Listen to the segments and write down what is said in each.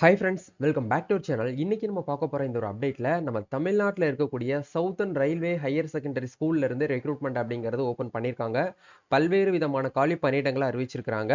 Hi friends, welcome back to our channel. இன்னைக்கு நம்ம பார்க்க போற இந்த ஒரு அப்டேட்ல நம்ம தமிழ்நாட்டில் இருக்கக்கூடிய சவுத்தர்ன் ரயில்வே ஹையர் செகண்டரி ஸ்கூல்ல இருந்து ரெக்ரூட்மெண்ட் அப்படிங்கிறது ஓபன் பண்ணியிருக்காங்க. பல்வேறு விதமான காலி பணியிடங்களை அறிவிச்சிருக்காங்க.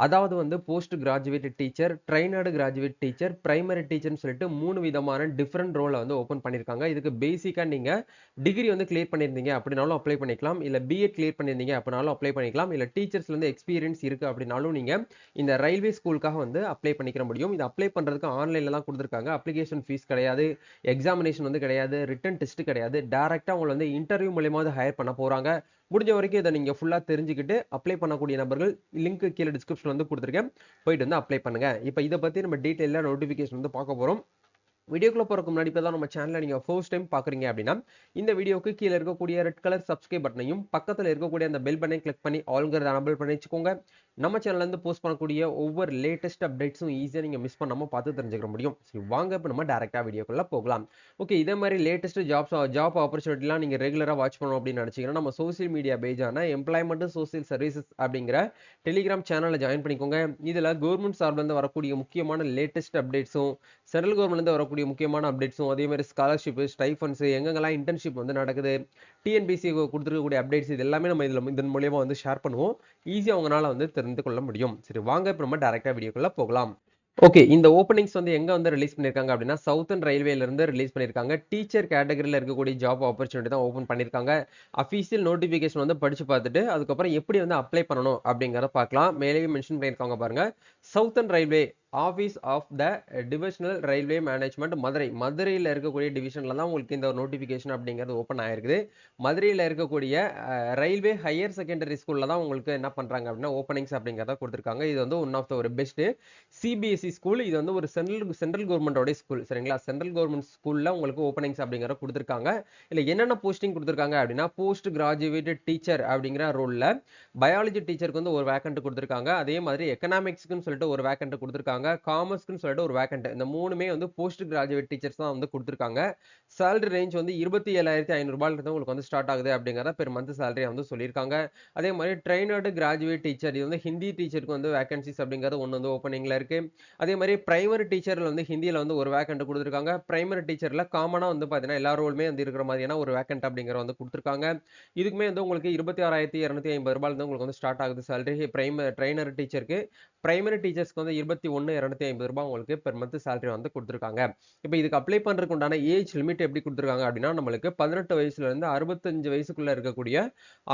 அதாவது வந்து post graduate teacher, trained graduate teacher, primary டீச்சர்னு சொல்லிட்டு 3 விதமான டிஃப்ரெண்ட் ரோலை வந்து ஓபன் பண்ணியிருக்காங்க. இதுக்கு பேசிக்கா நீங்க டிகிரி வந்து கிளியர் பண்ணியிருந்தீங்க அப்படின்னாலும் அப்ளை பண்ணிக்கலாம், இல்ல பிஎட் கிளியர் பண்ணியிருந்தீங்க அப்படின்னாலும் அப்ளை பண்ணிக்கலாம், இல்ல டீச்சர்ஸ்ல இருந்து எக்ஸ்பீரியன்ஸ் இருக்கு அப்படின்னாலும் நீங்க இந்த ரயில்வே ஸ்கூலுக்காக வந்து அப்ளை பண்ணிக்கிற முடியும். இது அப்ளை பண்றதுக்கு ஆன்லைன்ல தான் கொடுத்துருக்காங்க. அப்ளிகேஷன் ஃபீஸ் கிடையாது, எக்ஸாமினேஷன் வந்து கிடையாது, ரிட்டன் டெஸ்ட் கிடையாது. டைரக்டா உங்களை வந்து இன்டர்வியூ மூலமா வந்து ஹையர் பண்ண போறாங்க. முடிஞ்ச வரைக்கும் இதை நீங்க ஃபுல்லா தெரிஞ்சுக்கிட்டு அப்ளை பண்ணக்கூடிய நபர்கள் லிங்க் கீழே டிஸ்கிரிப்ஷன் வந்து கொடுத்துருக்கேன், போயிட்டு வந்து அப்ளை பண்ணுங்க. இப்போ இதை பத்தி நம்ம டீட்டெயிலாக நோட்டிஃபிகேஷன் வந்து பார்க்க போறோம். வீடியோக்குள்ள போறதுக்கு முன்னாடி இப்போ தான் நம்ம சேனலை நீங்க ஃபர்ஸ்ட் டைம் பாக்குறீங்க அப்படின்னா இந்த வீடியோக்கு கீழே இருக்கக்கூடிய ரெட் கலர் சப்ஸ்கிரைப் பட்டனையும் பக்கத்துல இருக்கக்கூடிய அந்த பெல் பட்டனை கிளிக் பண்ணி ஆல்ங்கிறத எனபிள் பண்ணி வச்சுக்கோங்க. நம்ம சேனல்ல இருந்து போஸ்ட் பண்ணக்கூடிய ஒவ்வொரு லேட்டஸ்ட் அப்டேட்ஸும் ஈஸியா நீங்க மிஸ் பண்ணாம பார்த்து தெரிஞ்சுக்க முடியும். சரி, வாங்க இப்போ நம்ம டைரக்டா வீடியோக்குள்ள போகலாம். ஓகே, இதே மாதிரி லேட்டஸ்ட் ஜாப் ஆப்பர்ச்சுனிட்டிலாம் நீங்க ரெகுலரா வாட்ச் பண்ணணும் அப்படின்னு நினைச்சீங்கன்னா நம்ம சோசியல் மீடியா பேஜான எம்ப்ளாய்மெண்ட் சோசியல் சர்வீசஸ் அப்படிங்கிற டெலிகிராம் சேனலை ஜாயின் பண்ணிக்கோங்க. இதுல கவர்மெண்ட் சார்பில் இருந்து வரக்கூடிய முக்கியமான லேட்டஸ்ட் அப்டேட்ஸும், சென்ட்ரல் கவர்மெண்ட்ல இருந்து வரக்கூடிய முக்கியமான அப்டேட்ஸும், அதே மாதிரி ஸ்காலர்ஷிப், ஸ்டைஃபண்ட்ஸ், எங்கெங்கெல்லாம் இன்டர்ன்ஷிப் வந்து நடக்குது, டிஎன்பிசி கொடுத்துருக்கக்கூடிய அப்டேட்ஸ், இது எல்லாமே நம்ம இதன் மூலியமா வந்து ஷேர் பண்ணுவோம். ஈஸியா உங்களால வந்து தெரிந்து கொள்ள முடியும். சரி, வாங்க இப்போ நம்ம டைரக்டா வீடியோக்குள்ள போகலாம். ஓகே, இந்த ஓப்பனிங்ஸ் வந்து எங்க வந்து ரிலீஸ் பண்ணிருக்காங்க அப்படின்னா சவுத்தர்ன் ரயில்வேல இருந்து ரிலீஸ் பண்ணிருக்காங்க. டீச்சர் கேட்டகரியில இருக்கக்கூடிய ஜாப் ஆப்பர்ச்சுனிட்டி தான் ஓபன் பண்ணிருக்காங்க. அபிஷியல் நோட்டிபிகேஷன் வந்து படிச்சு பார்த்துட்டு அதுக்கப்புறம் எப்படி வந்து அப்ளை பண்ணணும் அப்படிங்கறத பார்க்கலாம். மேலேயே மென்ஷன் பண்ணிருக்காங்க பாருங்க. Southern railway office of the divisional railway management மதுரையில் இருக்கக்கூடிய டிவிஷன்ல தான் உங்களுக்கு இந்த நோட்டிபிகேஷன் அப்படிங்கிறது ஓப்பன் ஆயிருக்குது. மதுரையில் இருக்கக்கூடிய ரயில்வே ஹையர் செகண்டரி ஸ்கூல்ல தான் உங்களுக்கு என்ன பண்றாங்க அப்படின்னா ஓப்பனிங்ஸ் அப்படிங்கிறத கொடுத்துருக்காங்க. இது வந்து ஒன் ஆஃப் த ஒரு பெஸ்ட் சிபிஎஸ்இ ஸ்கூல். இது வந்து ஒரு சென்ட்ரல் கவர்மெண்டோட ஸ்கூல். சரிங்களா, சென்ட்ரல் கவர்மெண்ட் ஸ்கூல்ல உங்களுக்கு ஓப்பனிங்ஸ் அப்படிங்கிற கொடுத்துருக்காங்க. இல்ல என்னென்ன போஸ்டிங் கொடுத்துருக்காங்க அப்படின்னா போஸ்ட் கிராஜுவேட் டீச்சர் அப்படிங்கிற ரோல்ல பயாலஜி டீச்சருக்கு வந்து ஒரு வேக்கண்ட் கொடுத்துருக்காங்க. அதே மாதிரி எக்கனாமிக்ஸ்க்குன்னு சொல்லிட்டு ஒரு வேக்கண்ட் கொடுத்துருக்காங்க, காமர்ஸ்க்குன்னு சொல்லிட்டு ஒரு வேக்கண்ட். இந்த மூணுமே வந்து போஸ்ட் கிராஜுவேட் டீச்சர்ஸ் தான் வந்து கொடுத்துருக்காங்க. சேலரி ரேஞ்ச் வந்து 27,500 இருந்து உங்களுக்கு வந்து ஸ்டார்ட் ஆகுது அப்படிங்கிறத பெர் மந்த் சேலரியா வந்து சொல்லியிருக்காங்க. அதே மாதிரி ட்ரைனர்டு கிராஜுவேட் டீச்சர், இது வந்து ஹிந்தி டீச்சருக்கு வந்து வேகன்சிஸ் அப்படிங்கிறது ஒன்று வந்து ஓப்பனிங்ல இருக்கு. அதே மாதிரி பிரைமரி டீச்சர்ல வந்து ஹிந்தியில வந்து ஒரு வேக்கண்ட் கொடுத்துருக்காங்க. பிரைமரி டீச்சர்ல காமனா வந்து பாத்தீங்கன்னா எல்லா ரோலுமே வந்து இருக்கிற மாதிரியான ஒரு வேக்கண்ட் அப்படிங்கிற வந்து கொடுத்துருக்காங்க. இதுக்குமே வந்து உங்களுக்கு 26,250 இருந்து உங்களுக்கு வந்து ஸ்டார்ட் ஆகுது சேலரி. ட்ரைனர் டீச்சருக்கு, பிரைமரி டீச்சர்ஸ்க்கு வந்து 21,250 உங்களுக்கு பெர் மந்த் சேலரி வந்து கொடுத்துருக்காங்க. இப்போ இதுக்கு அப்ளை பண்றதுக்கு உண்டான ஏஜ் லிமிட் எப்படி கொடுத்துருக்காங்க அப்படின்னா நம்மளுக்கு 18 வயசுல இருந்து 65 வயசுக்குள்ள இருக்கக்கூடிய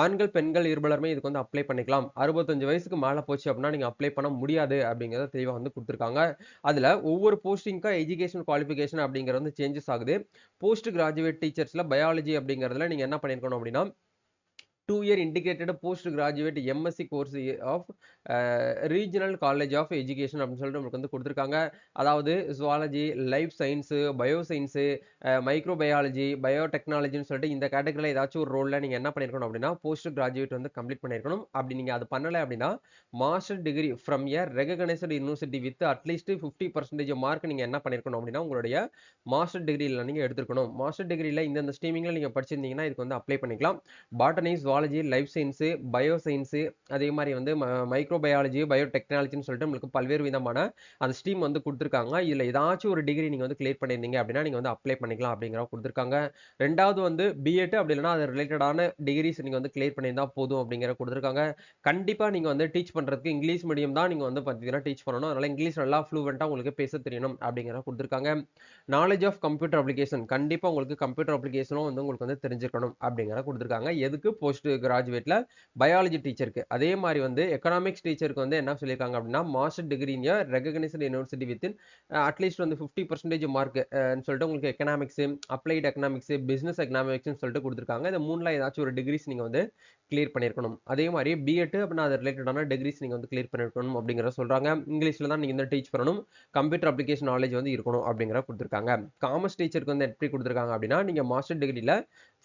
ஆண்கள் பெண்கள் இருபலருமே இதுக்கு வந்து அப்ளை பண்ணிக்கலாம். 65 வயசுக்கு மேல போச்சு அப்படின்னா நீங்க அப்ளை பண்ண முடியாது அப்படிங்கறத தெளிவா வந்து கொடுத்துருக்காங்க. அதுல ஒவ்வொரு போஸ்டிங்க்கா எஜுகேஷன் குவாலிஃபிகேஷன் அப்படிங்கிறது வந்து சேஞ்சஸ் ஆகுது. போஸ்ட் கிராஜுவேட் டீச்சர்ஸ்ல பயாலஜி அப்படிங்கிறதுல நீங்க என்ன பண்ணிருக்கணும் அப்படின்னா 2-year integrated post graduate MSc course of regional college of education அப்படின்னு சொல்லிட்டு உங்களுக்கு வந்து கொடுத்துருக்காங்க. அதாவது zoology, life science, bio science, microbiology, பயோடெக்னாலஜின்னு சொல்லிட்டு இந்த கேட்டகரியில் ஏதாச்சும் ஒரு ரோல்ல நீங்க என்ன பண்ணிருக்கணும் அப்படின்னா போஸ்ட் கிராஜுவேட் வந்து கம்ப்ளீட் பண்ணிருக்கணும். அப்படி நீங்க அது பண்ணல அப்படின்னா master degree from A recognised university with at least 50% mark நீங்க என்ன பண்ணிருக்கணும் அப்படின்னா உங்களுடைய மாஸ்டர் டிகிரியில் நீங்க எடுத்துருக்கணும். மாஸ்டர் டிகிரியில் இந்த ஸ்ட்ரீமிங்ல நீங்க படிச்சிருந்தீங்கன்னா இதுக்கு வந்து அப்ளை பண்ணிக்கலாம். Botany, zoology, life science, bio science, அதே மாதிரி வந்து மைக்ரோபயாலஜி, பயோடெக்னாலஜின்னு சொல்லிட்டு உங்களுக்கு பல்வேறு விதமான அந்த ஸ்ட்ரீம் வந்து கொடுத்துருக்காங்க. இதுல ஏதாச்சும் ஒரு டிகிரி நீங்க வந்து கிளியர் பண்ணியிருந்தீங்க அப்படின்னா நீங்க வந்து அப்ளை பண்ணிக்கலாம் அப்படிங்கிற கொடுத்துருக்காங்க. ரெண்டாவது வந்து பிஎட் அப்படி இல்லைன்னா அது ரிலேட்டடான டிகிரிஸ் நீங்க வந்து கிளியர் பண்ணியிருந்தா போதும் அப்படிங்கிற கொடுத்துருக்காங்க. கண்டிப்பா நீங்க வந்து டீச் பண்றதுக்கு இங்கிலீஷ் மீடியம் தான் நீங்க வந்து பார்த்தீங்கன்னா டீச் பண்ணணும். அதனால இங்கிலீஷ் நல்லா ஃப்ளூவெண்டா உங்களுக்கு பேச தெரியணும் அப்படிங்கிற கொடுத்துருக்காங்க. நாலேஜ் ஆஃப் கம்ப்யூட்டர் அப்ளிகேஷன், கண்டிப்பா உங்களுக்கு கம்ப்யூட்டர் அப்ளிகேஷனும் வந்து உங்களுக்கு வந்து தெரிஞ்சிருக்கணும் அப்படிங்கிற கொடுத்துருக்காங்க. எதுக்கு போஸ்ட் கிராஜுவேட்ல பயாலஜி டீச்சருக்கு. அதே மாதிரி வந்து எக்கனாமிக்ஸ் டீச்சருக்கு வந்து என்ன சொல்லியிருக்காங்க அப்படின்னா master degree in recognised university with at least வந்து 50% மார்க் சொல்லிட்டு உங்களுக்கு economics, applied economics, business economics சொல்லிட்டு கொடுத்துருக்காங்க. இந்த மூணுல ஏதாச்சும் ஒரு டிகிரிஸ் நீங்க வந்து கிளியர் பண்ணிருக்கணும். அதே மாதிரி பிஎட் அப்படின்னா அது ரிலேட்டடான டிகிரிஸ் நீங்க வந்து கிளியர் பண்ணிருக்கணும் அப்படிங்கிற சொல்றாங்க. இங்கிலீஷ்ல தான் நீங்க வந்து டீச் பண்ணணும், கம்ப்யூட்டர் அப்ளிகேஷன் நாலேஜ் வந்து இருக்கணும் அப்படிங்கிற கொடுத்துருக்காங்க. காமர்ஸ் டீச்சருக்கு வந்து எப்படி கொடுத்துருக்காங்க அப்படின்னா நீங்க மாஸ்டர் டிகிரியில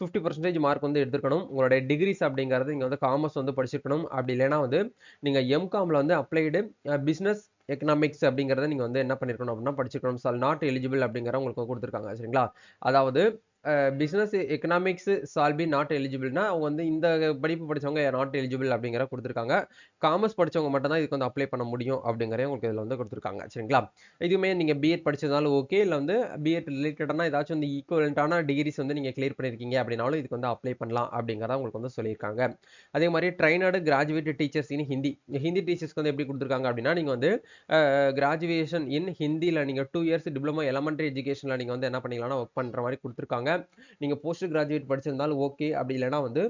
50% மார்க் வந்து எடுத்துக்கணும். உங்களுடைய டிகிரிஸ் அப்படிங்கிறது நீங்க வந்து காமர்ஸ் வந்து படிச்சிருக்கணும். அப்படி இல்லைன்னா வந்து நீங்க எம்காம்ல வந்து அப்ளைடு பிசினஸ் எக்கனாமிக்ஸ் அப்படிங்கறத நீங்க வந்து என்ன பண்ணிருக்கணும் அப்படின்னா படிச்சிருக்கணும். நாட் எலிஜிபிள் அப்படிங்கிற உங்களுக்கு கொடுத்துருக்காங்க. சரிங்களா, அதாவது business economics shall be not எலிஜிபிள்னா அவங்க வந்து இந்த படிப்பு படிச்சவங்க நாட் எலிஜிபிள் அப்படிங்கிற கொடுத்துருக்காங்க. காமர்ஸ் படிச்சவங்க மட்டும் தான் இதுக்கு வந்து அப்ளை பண்ண முடியும் அப்படிங்கிற உங்களுக்கு இதில் வந்து கொடுத்துருக்காங்க. சரிங்களா? இதுவுமே நீங்கள் பிஎட் படிச்சதுனாலும் ஓகே, இல்லை வந்து பிஎட் ரிலேட்டடான ஏதாச்சும் வந்து ஈக்குவலண்டான டிகிரிஸ் வந்து நீங்கள் கிளியர் பண்ணியிருக்கீங்க அப்படின்னாலும் இதுக்கு வந்து அப்ளை பண்ணலாம் அப்படிங்கிறத உங்களுக்கு வந்து சொல்லியிருக்காங்க. அதே மாதிரி trained graduate teachers in Hindi. Hindi டீச்சர்ஸ்க்கு வந்து எப்படி கொடுத்துருக்காங்க அப்படின்னா, நீங்கள் வந்து கிராஜுவேஷன் இன் ஹிந்தியில் நீங்கள் 2 இயர்ஸ் டிப்ளமோ எலமெண்ட்ரி எஜுகேஷனில் நீங்கள் வந்து என்ன பண்ணிக்கலாம்னா ஒர்க் பண்ணுற மாதிரி கொடுத்துருக்காங்க. நீங்கள் போஸ்ட் கிராஜுவேட் படிச்சிருந்தாலும் ஓகே, அப்படி இல்லைனா வந்து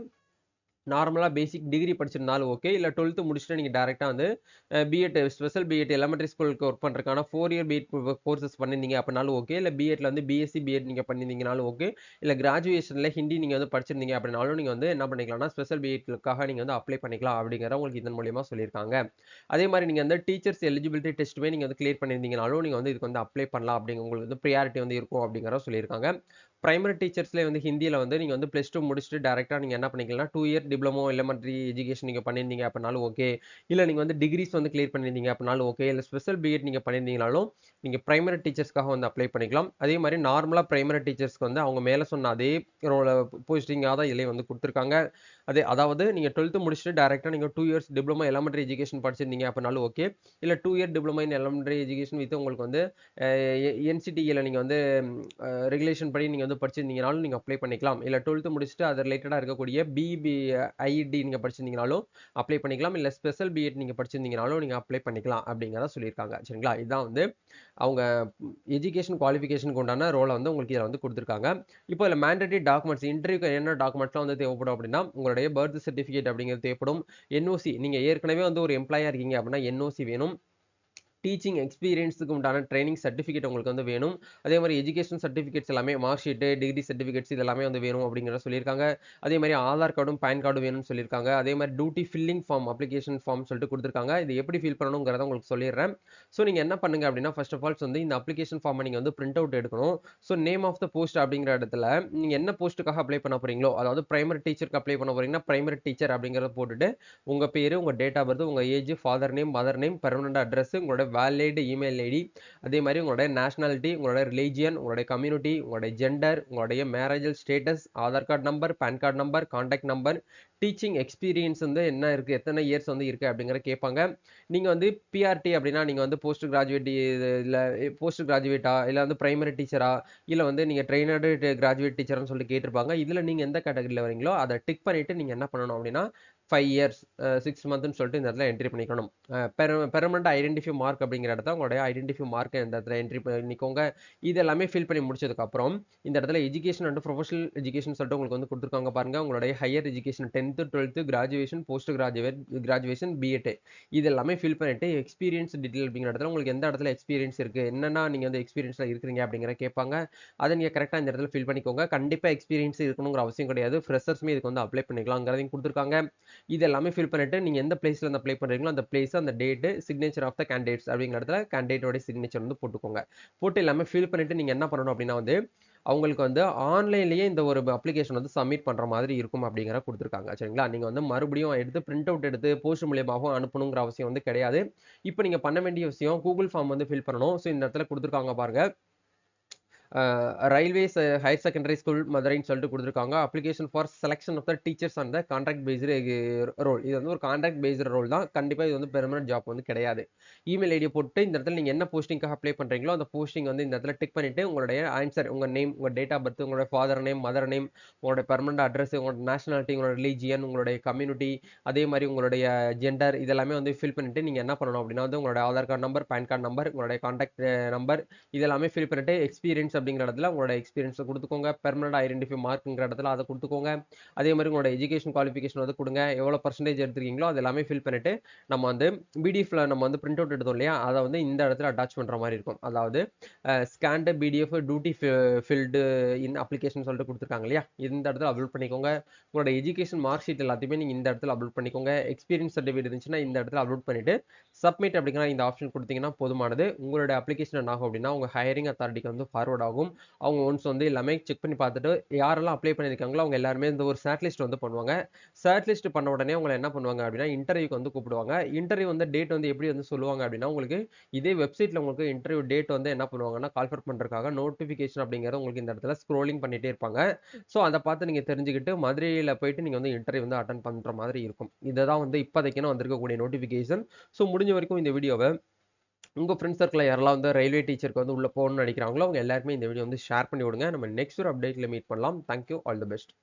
நார்மலாக பேசிக் டிகிரி படிச்சிருந்தாலும் ஓகே, இல்லை 12th முடிச்சுட்டு நீங்கள் டேரெக்டாக வந்து பிஎட் ஸ்பெஷல் பிஎட் எலமெண்ட்ரி ஸ்கூலுக்கு ஒர்க் பண்ணுறதுக்கான 4 இயர் பிஎட் கோர்சஸ் பண்ணியிருந்தீங்க அப்படின்னாலும் ஓகே, இல்லை பிஎட்ல வந்து பிஎஸ்சி பிஎட் நீங்கள் பண்ணியிருந்தீங்கனாலும் ஓகே, இல்லை கிராஜுவேஷனில் ஹிந்தி நீங்கள் வந்து படிச்சிருந்தீங்க அப்படின்னாலும் நீங்கள் வந்து என்ன பண்ணிக்கலாம்னா ஸ்பெஷல் பிஎட்காக நீங்கள் வந்து அப்ளை பண்ணிக்கலாம் அப்படிங்கிற உங்களுக்கு இதன் மூலியமாக சொல்லியிருக்காங்க. அதே மாதிரி நீங்கள் வந்து டீச்சர்ஸ் எலிஜிபிலிட்டி டெஸ்ட்டுமே நீங்கள் வந்து கிளியர் பண்ணியிருந்தீங்கனாலும் நீங்கள் வந்து இதுக்கு வந்து அப்ளை பண்ணலாம் அப்படிங்க உங்களுக்கு வந்து ப்ரியாரிட்டி வந்து இருக்கும் அப்படிங்கிற சொல்லியிருக்காங்க. பிரைமரி டீச்சர்ஸ்லேயே வந்து ஹிந்தியில் வந்து நீங்கள் வந்து +2 முடிச்சுட்டு டேரெக்டாக நீங்கள் என்ன பண்ணிக்கலாம் 2 இயர் டிப்ளமோ எலிமெண்ட்ரி எஜுகேஷன் நீங்கள் பண்ணியிருந்தீங்க அப்படின்னாலும் ஓகே, இல்லை நீங்கள் வந்து டிகிரிஸ் வந்து கிளியர் பண்ணியிருந்தீங்க அப்படின்னாலும் ஓகே, இல்லை ஸ்பெஷல் பிஎட் நீங்கள் பண்ணியிருந்தீங்கனாலும் நீங்கள் பிரைமரி டீச்சர்ஸ்க்காக வந்து அப்ளை பண்ணிக்கலாம். அதே மாதிரி நார்மலாக பிரைமரி டீச்சர்ஸ்க்கு வந்து அவங்க மேலே சொன்ன அதே போஸ்டிங்காக தான் இதிலே வந்து கொடுத்துருக்காங்க. அதாவது நீங்கள் 12th முடிச்சுட்டு டேரெக்டாக நீங்கள் 2 இயர்ஸ் டிப்ளமோ எலிமெண்ட்ரி எஜுகேஷன் படிச்சிருந்தீங்க அப்படின்னாலும் ஓகே, இல்லை 2 year diploma in elementary education with உங்களுக்கு வந்து என்சிடியில் நீங்கள் வந்து ரெகுலேஷன் படி நீங்கள் வந்து படிச்சிருந்தீங்கனாலும் நீங்கள் அப்ளை பண்ணிக்கலாம். இல்லை 12th முடிச்சுட்டு அது ரிலேட்டடாக இருக்கக்கூடிய பிபிஐடி நீங்கள் படிச்சிருந்தீங்கனாலும் அப்ளை பண்ணிக்கலாம். இல்லை ஸ்பெஷல் பிஎட் நீங்கள் படிச்சிருந்தீங்கனாலும் நீங்கள் அப்ளை பண்ணிக்கலாம் அப்படிங்கிறத சொல்லியிருக்காங்க. சரிங்களா? இதுதான் வந்து அவங்க எஜுகேஷன் குவாலிஃபிகேஷனுக்கு உண்டான ரோலை வந்து உங்களுக்கு இதில் வந்து கொடுத்துருக்காங்க. இப்போ இதில் மேண்டேட்டரி டாக்குமெண்ட்ஸ் இன்டர்வியூக்கு என்ன டாக்குமெண்ட்ஸ்லாம் வந்து தேவைப்படும் அப்படின்னா, உங்களுடைய பர்த் சர்டிஃபிகேட் அப்படிங்கிறது தேவைப்படும். என்ஓசி, நீங்கள் ஏற்கனவே வந்து ஒரு எம்ப்ளாயாக இருக்கீங்க அப்படின்னா என்ஓசி வேணும். டீச்சிங் எக்ஸ்பீரியன்ஸுக்கு உண்டான ட்ரைனிங் சர்டிஃபிகேட் உங்களுக்கு வந்து வேணும். அதே மாதிரி எஜுகேஷன் சர்டிஃபிகேட்ஸ் எல்லாமே மார்க் ஷீட்டு, டிகிரி சர்டிஃபிகேட்ஸ் இது எல்லாமே வந்து வேணும் அப்படிங்கிறத சொல்லியிருக்காங்க. அதே மாதிரி ஆதார் கார்டும் பேன் கார்டும் வேணும்னு சொல்லியிருக்காங்க. அதே மாதிரி duty filling form application form சொல்லிட்டு கொடுத்துருக்காங்க. இது எப்படி ஃபில் பண்ணணுங்கிறத உங்களுக்கு சொல்லிடுறேன். ஸோ நீங்கள் என்ன பண்ணுங்க அப்படின்னா, ஃபர்ஸ்ட் ஆஃப் ஆல்ஸ் வந்து இந்த அப்ளிகேஷன் ஃபார்மை நீங்கள் வந்து பிரிண்ட் அவுட் எடுக்கணும். So name of the post அப்படிங்கிற இடத்துல நீங்கள் என்ன போஸ்ட்டுக்காக அப்ளை பண்ண போறீங்களோ, அதாவது பிரைமரி டீச்சருக்கு அப்ளை பண்ண போறீங்கன்னா பிரைமரி டீச்சர் அப்படிங்கிறத போட்டுட்டு உங்கள் பேர், உங்கள் டேட் ஆஃப் பர்த், உங்கள் age, father name, mother name, permanent address, உங்களோட வேலிட் இமெயில் ஐடி, அதே மாதிரி உங்களுடைய நேஷனாலிட்டி, உங்களுடைய ரிலீஜியன், உங்களுடைய கம்யூனிட்டி, உங்களுடைய ஜெண்டர், உங்களுடைய marital status, Aadhaar card number, pan card number, contact number, teaching experience வந்து என்ன இருக்குது, எத்தனை இயர்ஸ் வந்து இருக்குது அப்படிங்கிற கேட்பாங்க. நீங்கள் வந்து பிஆர்டி அப்படின்னா நீங்கள் வந்து போஸ்ட் கிராஜுவேட் இல்லை போஸ்ட் கிராஜுவேட்டா, இல்லை வந்து பிரைமரி டீச்சரா, இல்லை வந்து நீங்கள் ட்ரெயினர்டு கிராஜுவேட் டீச்சர்னு சொல்லிட்டு கேட்டிருப்பாங்க. இதில் நீங்கள் எந்த கேட்டகரியில் வரீங்களோ அதை டிக் பண்ணிவிட்டு நீங்கள் என்ன பண்ணணும் அப்படின்னா 5 இயர்ஸ் 6 மந்த்னு சொல்லிட்டு இந்த இடத்துல என்ட்ரி பண்ணிக்கணும். பெர்மனன்ட் ஐடென்டிஃபை மார்க் அப்படிங்கிற இடத்துல உங்களுடைய ஐடென்டிஃபை மார்க்கை இந்த இடத்துல என்ட்ரி பண்ணிக்கோங்க. இது எல்லாமே ஃபில் பண்ணி முடிச்சதுக்கப்புறம் இந்த இடத்துல எஜுகேஷன் அண்ட் ப்ரொஃபஷனல் எஜுகேஷன் சொல்லிட்டு உங்களுக்கு வந்து கொடுத்துருக்காங்க பாருங்க. உங்களுடைய higher education 10th 12th graduation, post graduation, B Ed இது எல்லாமே ஃபில் பண்ணிட்டு எக்ஸ்பீரியன்ஸ் டீட்டெயில் அப்படிங்கிற இடத்துல உங்களுக்கு எந்த இடத்துல எக்ஸ்பீரியன்ஸ் இருக்குது, என்னென்னா நீங்கள் வந்து எக்ஸ்பீரியன்ஸில் இருக்கிறீங்க அப்படிங்கிற கேட்பாங்க. அதை நீங்கள் கரெக்டாக இந்த இடத்துல ஃபில் பண்ணிக்கோங்க. கண்டிப்பாக எக்ஸ்பீரியன்ஸ் இருக்கணுங்கிற அவசியம் கிடையாது. ஃப்ரெஷர்ஸுமே இதுக்கு வந்து அப்ளை பண்ணிக்கலாங்கிறதையும் கொடுத்துருக்காங்க. இது எல்லாமே ஃபில் பண்ணிட்டு நீங்கள் எந்த பிளேஸ்ல இருந்து அப்ளை பண்ணுறீங்களோ அந்த பிளேஸ், அந்த date, signature of the candidates அப்படிங்கிற இடத்துல கேண்டிடேட்டோட சிக்னேச்சர் வந்து போட்டுக்கோங்க. போட்டு எல்லாமே ஃபில் பண்ணிட்டு நீங்கள் என்ன பண்ணணும் அப்படின்னா வந்து அவங்களுக்கு வந்து ஆன்லைன்லேயே இந்த ஒரு அப்ளிகேஷன் வந்து சப்மிட் பண்ணுற மாதிரி இருக்கும் அப்படிங்கிற கொடுத்துருக்காங்க. சரிங்களா? நீங்கள் வந்து மறுபடியும் எடுத்து பிரிண்ட் அவுட் எடுத்து போஸ்ட் மூலியமாகவும் அனுப்பணுங்கிற அவசியம் வந்து கிடையாது. இப்போ நீங்கள் பண்ண வேண்டிய விஷயம் கூகுள் ஃபார்ம் வந்து ஃபில் பண்ணணும். ஸோ இந்த இடத்துல கொடுத்துருக்காங்க பாருங்க. ரயில்வேஸ் ஹையர் செகண்டரி ஸ்கூல் மதுரைன்னு சொல்லிட்டு கொடுத்துருக்காங்க. Application for selection of the teachers and the contract based role. இது வந்து ஒரு கான்ட்ராக்ட் பேஸ்டு ரோல் தான். கண்டிப்பாக இது வந்து பெர்மனன்ட் ஜாப் வந்து கிடையாது. இமெயில் ஐடியை போட்டு இந்த இடத்துல நீங்கள் என்ன போஸ்டிங்காக அப்ளை பண்ணுறீங்களோ அந்த போஸ்டிங் வந்து இந்த இடத்துல டிக் பண்ணிவிட்டு உங்களுடைய ஆன்சர், உங்கள் நேம், உங்கள் டேட் ஆஃப் பர்த், உங்களுடைய ஃபாதர் நேம், மதர் நேம், உங்களுடைய பெர்மனன்ட் அட்ரஸ், உங்களோட நேஷனாலிட்டி, உங்களோட ரிலீஜியன், உங்களுடைய கம்யூனிட்டி, அதே மாதிரி உங்களுடைய ஜெண்டர் இதெல்லாமே வந்து ஃபில் பண்ணிவிட்டு நீங்கள் என்ன பண்ணணும் அப்படின்னா வந்து உங்களுடைய Aadhaar card number, pan card number, உங்களுடைய கான்டாக்ட் நம்பர் இதெல்லாமே ஃபில் பண்ணிட்டு எக்ஸ்பீரியன்ஸ் அப்படிங்கிற இடத்துல உங்களோட எக்ஸ்பீரியன்ஸை கொடுத்துக்கோங்க. பெர்மனன்ட் ஐடென்டிஃபை மார்க்குங்கிற இடத்துல அதை கொடுத்துக்கோங்க. அதே மாதிரி உங்களோட எஜுகேஷன் குவாலிஃபிகேஷன் வந்து கொடுங்க. எவ்வளோ பர்சன்டேஜ் எடுத்துருக்கீங்களோ அது எல்லாமே ஃபில் பண்ணிட்டு நம்ம வந்து பிடிஎஃப்ல நம்ம வந்து பிரிண்ட் அவுட் எடுத்தோம் இல்லையா, அதை வந்து இந்த இடத்துல அட்டாச் பண்ணுற மாதிரி இருக்கும். அதாவது ஸ்கேன்டு பிடிஎஃப் டியூட்டி ஃபில்டு இன் அப்ளிகேஷன் சொல்லிட்டு கொடுத்துருக்காங்க இல்லையா, இந்த இடத்துல அப்லோட் பண்ணிக்கோங்க. உங்களோட எஜுகேஷன் மார்க் ஷீட் எல்லாத்தையுமே நீங்கள் இந்த இடத்துல அப்லோட் பண்ணிக்கோங்க. எக்ஸ்பீரியன்ஸ் சர்டிஃபிகேட் இருந்துச்சுன்னா இந்த இடத்துல அப்லோட் பண்ணிட்டு சப்மிட் அப்படிங்கிற இந்த ஆப்ஷன் கொடுத்தீங்கன்னா போதுமானது. உங்களோட அப்ளிகேஷன் என்ன ஆகும் அப்படின்னா உங்கள் ஹையரிங் அத்தாரிட்டிக்கு வந்து ஃபார்வர்ட் ஆகும். ஆகும். அவங்க ஒன்ஸ் வந்து எல்லாமே செக் பண்ணி பார்த்துட்டு யாரெல்லாம் அப்ளை பண்ணியிருக்காங்களோ அவங்க எல்லாருமே இந்த ஒரு ஷார்ட் லிஸ்ட் வந்து பண்ணுவாங்க. ஷார்ட் லிஸ்ட் பண்ண உடனே உங்கள என்ன பண்ணுவாங்க அப்படின்னா, இன்டர்வியூக்கு வந்து கூப்பிடுவாங்க. இன்டர்வியூ வந்து டேட் வந்து எப்படி வந்து சொல்லுவாங்க அப்படின்னா, உங்களுக்கு இதே வெப்சைட்ல உங்களுக்கு இன்டர்வியூ டேட் வந்து என்ன பண்ணுவாங்கன்னா, கால்ஃபர் பண்றதுக்காக நோட்டிஃபிகேஷன் அப்படிங்கிறது உங்களுக்கு இந்த இடத்துல ஸ்க்ரோலிங் பண்ணிட்டே இருப்பாங்க. ஸோ அத பார்த்து நீங்க தெரிஞ்சுக்கிட்டு மதுரையில போயிட்டு நீங்க வந்து இன்டர்வியூ வந்து அட்டெண்ட் பண்ற மாதிரி இருக்கும். இதுதான் வந்து இப்போதைக்குன்னு வந்திருக்கக்கூடிய நோட்டிஃபிகேஷன். ஸோ முடிஞ்ச வரைக்கும் இந்த வீடியோவ உங்க ஃப்ரெண்ட்ஸ் சர்க்கிள்ல யாரெல்லாம் வந்து ரயில்வே டீச்சருக்கு வந்து உள்ள போகணும்னு நினைக்கிறாங்களோ, அவங்க எல்லாருக்குமே இந்த வீடியோ வந்து ஷேர் பண்ணி விடுங்க. நம்ம நெக்ஸ்ட் ஒரு அப்டேட்ல மீட் பண்ணலாம். Thank you. All the best.